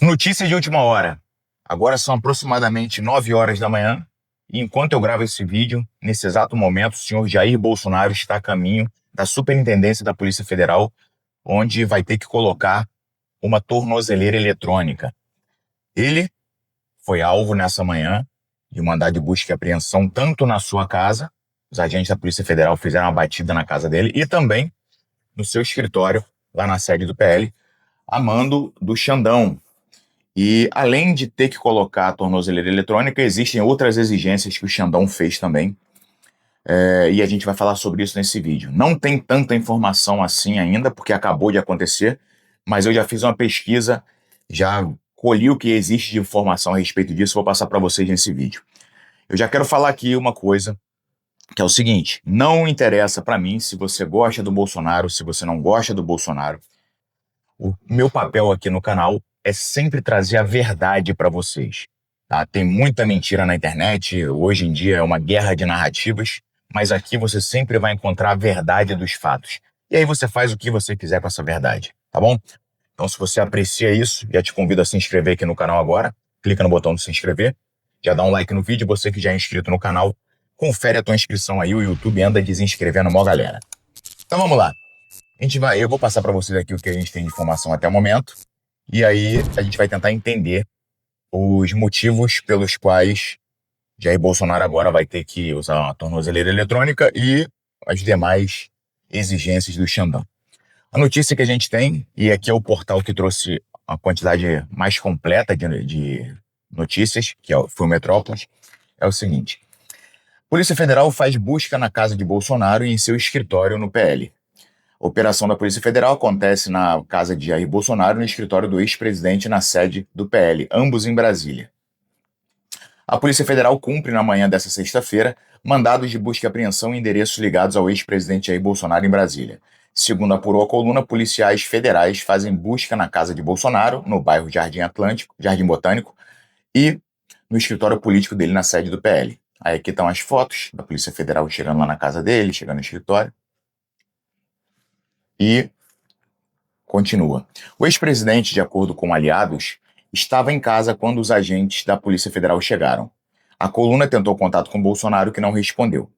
Notícia de última hora. Agora são aproximadamente 9 horas da manhã e enquanto eu gravo esse vídeo, nesse exato momento, o senhor Jair Bolsonaro está a caminho da Superintendência da Polícia Federal, onde vai ter que colocar uma tornozeleira eletrônica. Ele foi alvo nessa manhã de mandado de busca e apreensão tanto na sua casa, os agentes da Polícia Federal fizeram uma batida na casa dele, e também no seu escritório, lá na sede do PL, a mando do Xandão. E além de ter que colocar a tornozeleira eletrônica, existem outras exigências que o Xandão fez também. E a gente vai falar sobre isso nesse vídeo. Não tem tanta informação assim ainda, porque acabou de acontecer, mas eu já fiz uma pesquisa, já colhi o que existe de informação a respeito disso, vou passar para vocês nesse vídeo. Eu já quero falar aqui uma coisa, que é o seguinte: não interessa para mim se você gosta do Bolsonaro, se você não gosta do Bolsonaro. O meu papel aqui no canal é sempre trazer a verdade para vocês. Tá? Tem muita mentira na internet, hoje em dia é uma guerra de narrativas, mas aqui você sempre vai encontrar a verdade dos fatos. E aí você faz o que você quiser com essa verdade, tá bom? Então, se você aprecia isso, já te convido a se inscrever aqui no canal agora. Clica no botão de se inscrever, já dá um like no vídeo. Você que já é inscrito no canal, confere a tua inscrição aí, o YouTube anda desinscrevendo mó galera. Então vamos lá. Eu vou passar para vocês aqui o que a gente tem de informação até o momento, e aí a gente vai tentar entender os motivos pelos quais Jair Bolsonaro agora vai ter que usar uma tornozeleira eletrônica e as demais exigências do Xandão. A notícia que a gente tem, e aqui é o portal que trouxe a quantidade mais completa de notícias, foi o Metrópolis, é o seguinte: Polícia Federal faz busca na casa de Bolsonaro e em seu escritório no PL. A operação da Polícia Federal acontece na casa de Jair Bolsonaro e no escritório do ex-presidente na sede do PL, ambos em Brasília. A Polícia Federal cumpre na manhã desta sexta-feira mandados de busca e apreensão em endereços ligados ao ex-presidente Jair Bolsonaro em Brasília. Segundo apurou a coluna, policiais federais fazem busca na casa de Bolsonaro, no bairro Jardim Botânico, e no escritório político dele na sede do PL. Aí aqui estão as fotos da Polícia Federal chegando lá na casa dele, chegando no escritório. E continua. O ex-presidente, de acordo com aliados, estava em casa quando os agentes da Polícia Federal chegaram. A coluna tentou contato com Bolsonaro, que não respondeu.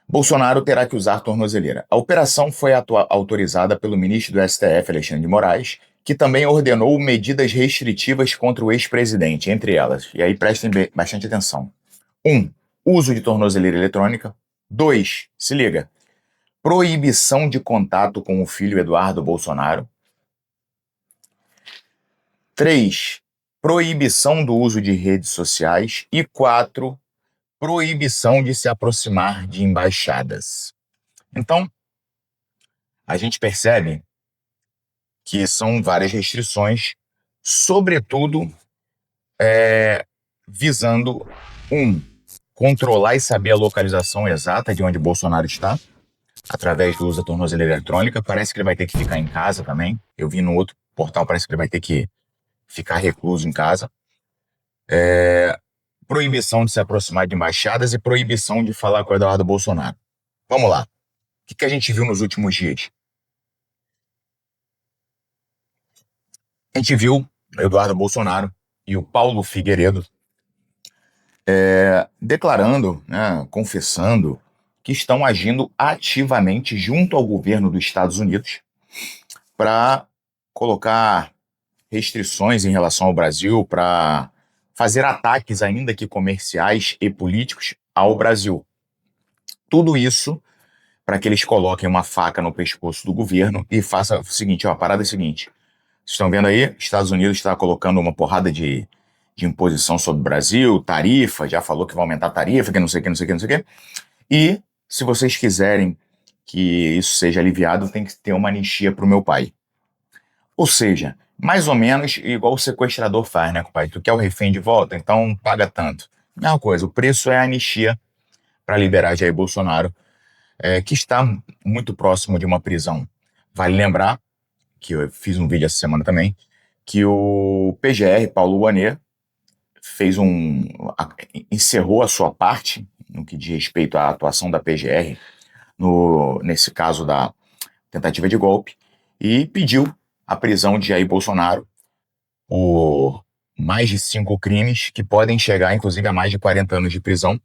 Bolsonaro terá que usar tornozeleira. A operação foi autorizada pelo ministro do STF, Alexandre de Moraes, que também ordenou medidas restritivas contra o ex-presidente, entre elas, e aí prestem bastante atenção. 1. Uso de tornozeleira eletrônica. 2. Se liga. Proibição de contato com o filho Eduardo Bolsonaro. 3. Proibição do uso de redes sociais. E 4. Proibição de se aproximar de embaixadas. Então, a gente percebe que são várias restrições, sobretudo visando, controlar e saber a localização exata de onde Bolsonaro está, através do uso da tornozeleira eletrônica. Parece que ele vai ter que ficar em casa também. Eu vi no outro portal, parece que ele vai ter que ficar recluso em casa. Proibição de se aproximar de embaixadas e proibição de falar com o Eduardo Bolsonaro. Vamos lá. O que a gente viu nos últimos dias? A gente viu o Eduardo Bolsonaro e o Paulo Figueiredo declarando, confessando que estão agindo ativamente junto ao governo dos Estados Unidos para colocar restrições em relação ao Brasil, para fazer ataques, ainda que comerciais e políticos, ao Brasil. Tudo isso para que eles coloquem uma faca no pescoço do governo e façam o seguinte, a parada é a seguinte: vocês estão vendo aí, Estados Unidos está colocando uma porrada de imposição sobre o Brasil, tarifa, já falou que vai aumentar a tarifa, que não sei o que, não sei o que, não sei o que. E se vocês quiserem que isso seja aliviado, tem que ter uma anistia para o meu pai. Ou seja, mais ou menos igual o sequestrador faz, né, pai? Tu quer o refém de volta? Então paga tanto. Mesma coisa, o preço é a anistia para liberar Jair Bolsonaro, que está muito próximo de uma prisão. Vale lembrar, que eu fiz um vídeo essa semana também, que o PGR, Paulo Rouanet, encerrou a sua parte no que diz respeito à atuação da PGR nesse caso da tentativa de golpe, e pediu a prisão de Jair Bolsonaro por mais de 5 crimes que podem chegar, inclusive, a mais de 40 anos de prisão,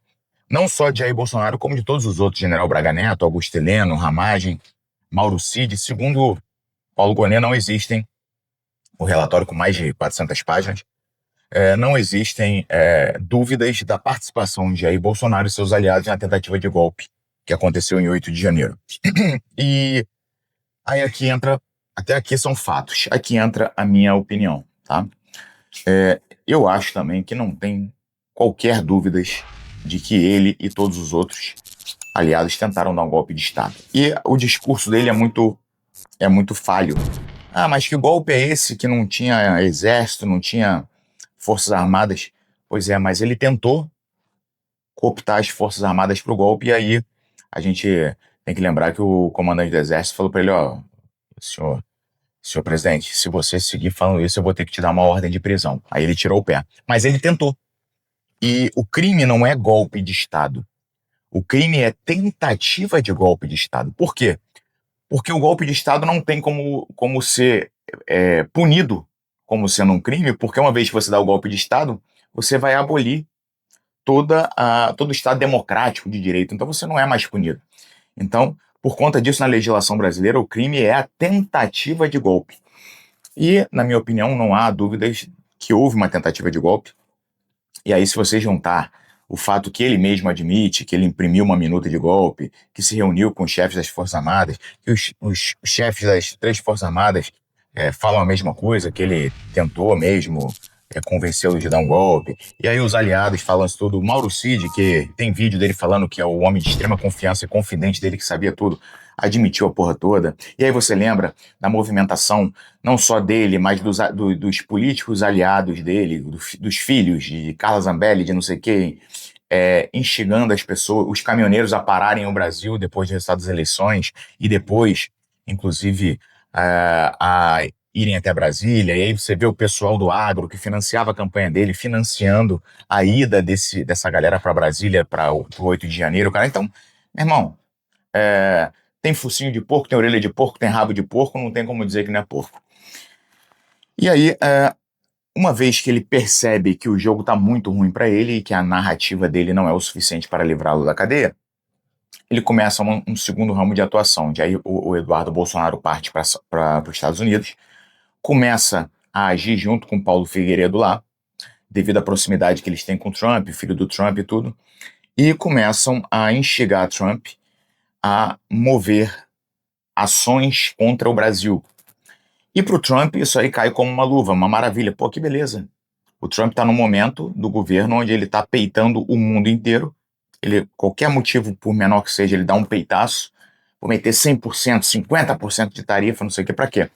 não só de Jair Bolsonaro, como de todos os outros, General Braga Neto, Augusto Heleno, Ramagem, Mauro Cid. Segundo Paulo Gonet, não existem, o relatório com mais de 400 páginas, não existem dúvidas da participação de Jair Bolsonaro e seus aliados na tentativa de golpe que aconteceu em 8 de janeiro. E aí aqui entra, até aqui são fatos, aqui entra a minha opinião, tá? Eu acho também que não tem qualquer dúvidas de que ele e todos os outros aliados tentaram dar um golpe de Estado. E o discurso dele é muito falho. Ah, mas que golpe é esse que não tinha exército, não tinha forças armadas? Pois é, mas ele tentou cooptar as forças armadas para o golpe, e aí a gente tem que lembrar que o comandante do exército falou para ele, ó, senhor presidente, se você seguir falando isso, eu vou ter que te dar uma ordem de prisão. Aí ele tirou o pé. Mas ele tentou. E o crime não é golpe de Estado. O crime é tentativa de golpe de Estado. Por quê? Porque o golpe de Estado não tem como ser punido como sendo um crime, porque uma vez que você dá o golpe de Estado, você vai abolir todo o Estado democrático de direito. Então você não é mais punido. Então, por conta disso, na legislação brasileira, o crime é a tentativa de golpe. E, na minha opinião, não há dúvidas que houve uma tentativa de golpe. E aí, se você juntar o fato que ele mesmo admite, que ele imprimiu uma minuta de golpe, que se reuniu com os chefes das Forças Armadas, que os chefes das 3 Forças Armadas falam a mesma coisa, que ele tentou mesmo convencê-los de dar um golpe. E aí os aliados falam isso tudo. O Mauro Cid, que tem vídeo dele falando que é o homem de extrema confiança e confidente dele que sabia tudo, admitiu a porra toda. E aí você lembra da movimentação, não só dele, mas dos políticos aliados dele, dos filhos de Carla Zambelli, de não sei quem, instigando as pessoas, os caminhoneiros a pararem o Brasil depois do resultado das eleições e depois, inclusive, a irem até Brasília. E aí você vê o pessoal do agro que financiava a campanha dele, financiando a ida dessa galera para Brasília para o 8 de janeiro, cara. Então, meu irmão, tem focinho de porco, tem orelha de porco, tem rabo de porco, não tem como dizer que não é porco. E aí, uma vez que ele percebe que o jogo tá muito ruim para ele e que a narrativa dele não é o suficiente para livrá-lo da cadeia, ele começa um segundo ramo de atuação. De aí o Eduardo Bolsonaro parte para os Estados Unidos, começa a agir junto com Paulo Figueiredo lá, devido à proximidade que eles têm com o Trump, filho do Trump e tudo, e começam a instigar Trump a mover ações contra o Brasil. E para o Trump isso aí cai como uma luva, uma maravilha. Pô, que beleza. O Trump está num momento do governo onde ele está peitando o mundo inteiro. Qualquer motivo, por menor que seja, ele dá um peitaço. Vou meter 100%, 50% de tarifa, não sei o que, para quê?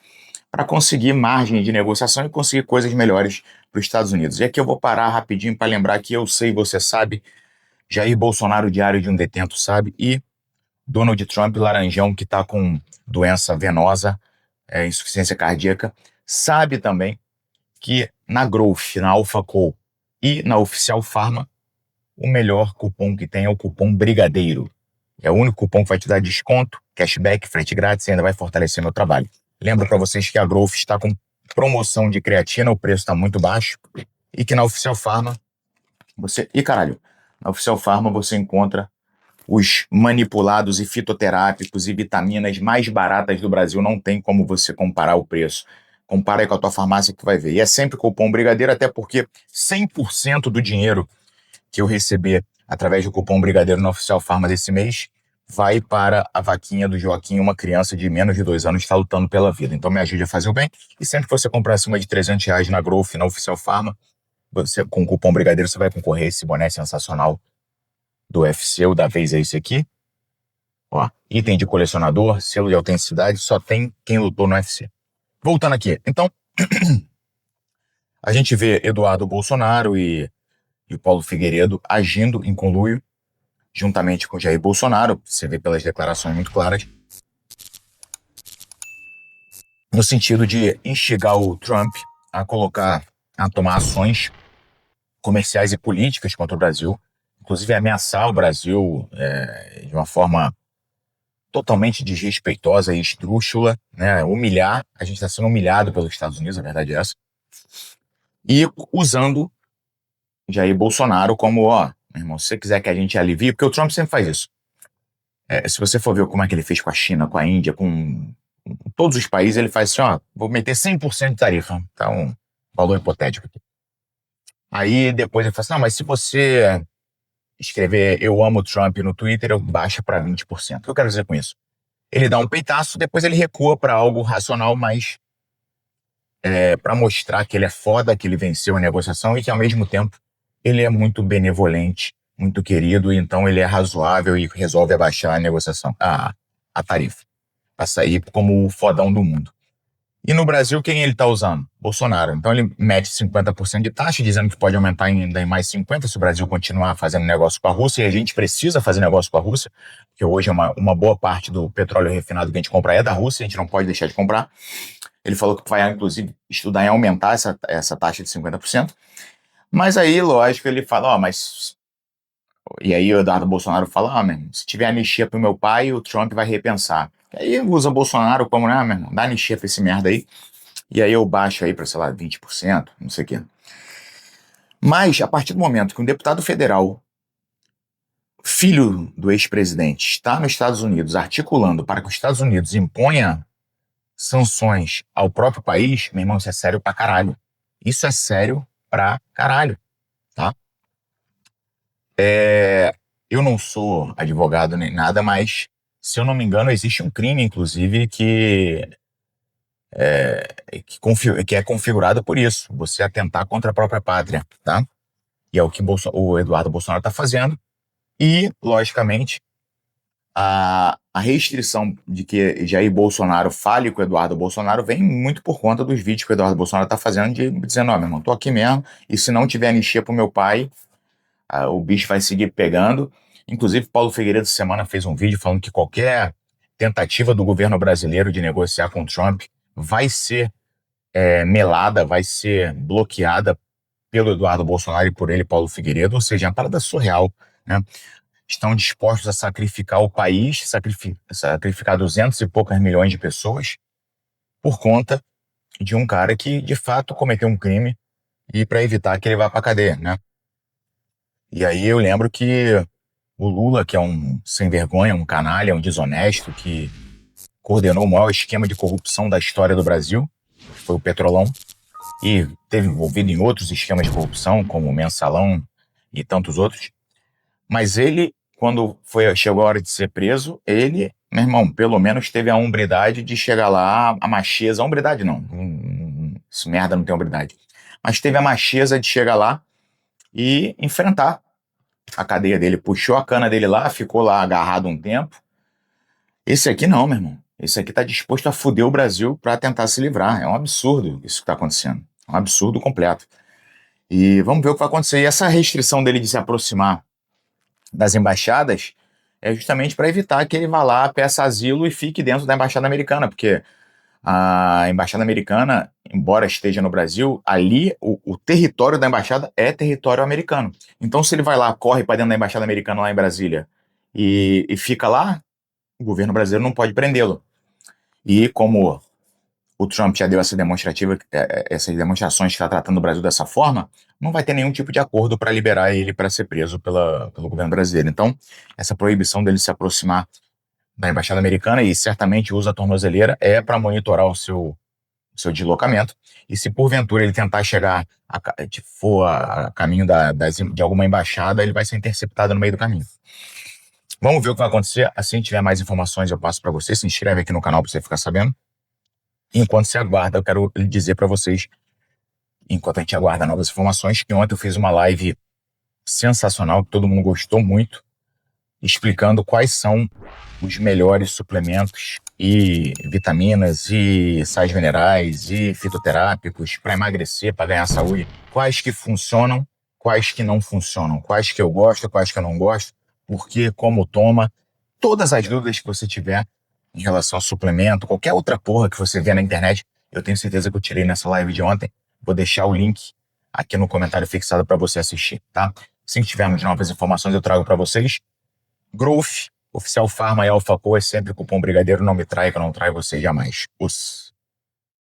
Para conseguir margem de negociação e conseguir coisas melhores para os Estados Unidos. E aqui eu vou parar rapidinho para lembrar que eu sei, você sabe, Jair Bolsonaro, diário de um detento, sabe, e Donald Trump, laranjão, que está com doença venosa, insuficiência cardíaca, sabe também que na Growth, na AlphaCo e na Oficial Pharma, o melhor cupom que tem é o cupom Brigadeiro. É o único cupom que vai te dar desconto, cashback, frete grátis e ainda vai fortalecer meu trabalho. Lembro para vocês que a Growth está com promoção de creatina, o preço está muito baixo, e que na Oficial Pharma na Oficial Pharma você encontra os manipulados e fitoterápicos e vitaminas mais baratas do Brasil. Não tem como você comparar o preço. Compara aí com a tua farmácia que vai ver. E é sempre cupom Brigadeiro, até porque 100% do dinheiro que eu receber através do cupom Brigadeiro na Oficial Pharma desse mês vai para a vaquinha do Joaquim, uma criança de menos de 2 anos que está lutando pela vida. Então me ajude a fazer o bem. E sempre que você comprar acima de R$300 na Growth, na Oficial Pharma, com o cupom Brigadeiro, você vai concorrer a esse boné sensacional do UFC. O da vez é esse aqui. Ó, item de colecionador, selo de autenticidade, só tem quem lutou no UFC. Voltando aqui. Então, a gente vê Eduardo Bolsonaro e o Paulo Figueiredo agindo em conluio, juntamente com Jair Bolsonaro, você vê pelas declarações muito claras, no sentido de instigar o Trump a tomar ações comerciais e políticas contra o Brasil, inclusive ameaçar o Brasil de uma forma totalmente desrespeitosa e esdrúxula, né? Humilhar. A gente está sendo humilhado pelos Estados Unidos, a verdade é essa. E usando Jair Bolsonaro como, ó, meu irmão, se você quiser que a gente alivie, porque o Trump sempre faz isso. Se você for ver como é que ele fez com a China, com a Índia, com todos os países, ele faz assim, ó, vou meter 100% de tarifa. Tá um valor hipotético aqui. Aí depois ele fala assim, não, mas se você escrever eu amo Trump no Twitter, eu baixo para 20%. O que eu quero dizer com isso? Ele dá um peitaço, depois ele recua para algo racional, mas para mostrar que ele é foda, que ele venceu a negociação e que ao mesmo tempo ele é muito benevolente, muito querido, e então ele é razoável e resolve abaixar a negociação, a tarifa, para sair como o fodão do mundo. E no Brasil, quem ele está usando? Bolsonaro. Então ele mete 50% de taxa, dizendo que pode aumentar ainda em mais 50% se o Brasil continuar fazendo negócio com a Rússia, e a gente precisa fazer negócio com a Rússia, porque hoje uma boa parte do petróleo refinado que a gente compra é da Rússia, a gente não pode deixar de comprar. Ele falou que vai, inclusive, estudar em aumentar essa taxa de 50%. Mas aí, lógico, ele fala, mas... E aí o Eduardo Bolsonaro fala, se tiver anistia pro meu pai, o Trump vai repensar. Aí usa Bolsonaro como, meu irmão, dá anistia pra esse merda aí, e aí eu baixo aí pra, sei lá, 20%, não sei o quê. Mas, a partir do momento que um deputado federal, filho do ex-presidente, está nos Estados Unidos articulando para que os Estados Unidos imponha sanções ao próprio país, meu irmão, isso é sério pra caralho. Isso é sério pra caralho, tá? Eu não sou advogado nem nada, mas, se eu não me engano, existe um crime, inclusive, que é configurado por isso, você atentar contra a própria pátria, tá? E é o que o Eduardo Bolsonaro está fazendo. E, logicamente, a restrição de que Jair Bolsonaro fale com o Eduardo Bolsonaro vem muito por conta dos vídeos que o Eduardo Bolsonaro está fazendo, dizendo, ó, meu irmão, tô aqui mesmo, e se não tiver anistia pro meu pai, o bicho vai seguir pegando. Inclusive, Paulo Figueiredo, essa semana, fez um vídeo falando que qualquer tentativa do governo brasileiro de negociar com Trump vai ser melada, vai ser bloqueada pelo Eduardo Bolsonaro e por ele, Paulo Figueiredo, ou seja, é uma parada surreal, né? Estão dispostos a sacrificar o país, sacrificar 200 e poucas milhões de pessoas por conta de um cara que, de fato, cometeu um crime e para evitar que ele vá para cadeia, né? E aí eu lembro que o Lula, que é um sem vergonha, um canalha, um desonesto, que coordenou o maior esquema de corrupção da história do Brasil, que foi o Petrolão, e teve envolvido em outros esquemas de corrupção, como o Mensalão e tantos outros. Mas ele, quando chegou a hora de ser preso, ele, meu irmão, pelo menos teve a hombridade de chegar lá, a macheza, a hombridade não, isso merda não tem hombridade, mas teve a macheza de chegar lá e enfrentar a cadeia dele, puxou a cana dele lá, ficou lá agarrado um tempo. Esse aqui não, meu irmão. Esse aqui tá disposto a fuder o Brasil para tentar se livrar. É um absurdo isso que tá acontecendo. É um absurdo completo. E vamos ver o que vai acontecer. E essa restrição dele de se aproximar das embaixadas é justamente para evitar que ele vá lá, peça asilo e fique dentro da embaixada americana, porque a embaixada americana, embora esteja no Brasil, ali o território da embaixada é território americano. Então, se ele vai lá, corre para dentro da embaixada americana lá em Brasília e fica lá, o governo brasileiro não pode prendê-lo. E como o Trump já deu essas demonstrações que está tratando o Brasil dessa forma, não vai ter nenhum tipo de acordo para liberar ele para ser preso pelo governo brasileiro. Então, essa proibição dele se aproximar da embaixada americana, e certamente usa a tornozeleira, é para monitorar o seu deslocamento, e se porventura ele tentar chegar for a caminho de alguma embaixada, ele vai ser interceptado no meio do caminho. Vamos ver o que vai acontecer. Assim que tiver mais informações eu passo para você. Se inscreve aqui no canal para você ficar sabendo. Enquanto você aguarda, eu quero dizer para vocês, enquanto a gente aguarda novas informações, que ontem eu fiz uma live sensacional, que todo mundo gostou muito, explicando quais são os melhores suplementos e vitaminas e sais minerais e fitoterápicos para emagrecer, para ganhar saúde. Quais que funcionam, quais que não funcionam, quais que eu gosto, quais que eu não gosto, por que, como toma. Todas as dúvidas que você tiver em relação ao suplemento, qualquer outra porra que você vê na internet, eu tenho certeza que eu tirei nessa live de ontem. Vou deixar o link aqui no comentário fixado para você assistir, tá? Assim que tivermos novas informações eu trago para vocês. Growth, Oficial Pharma e AlphaCo é sempre cupom Brigadeiro, não me trai que eu não traio vocês jamais.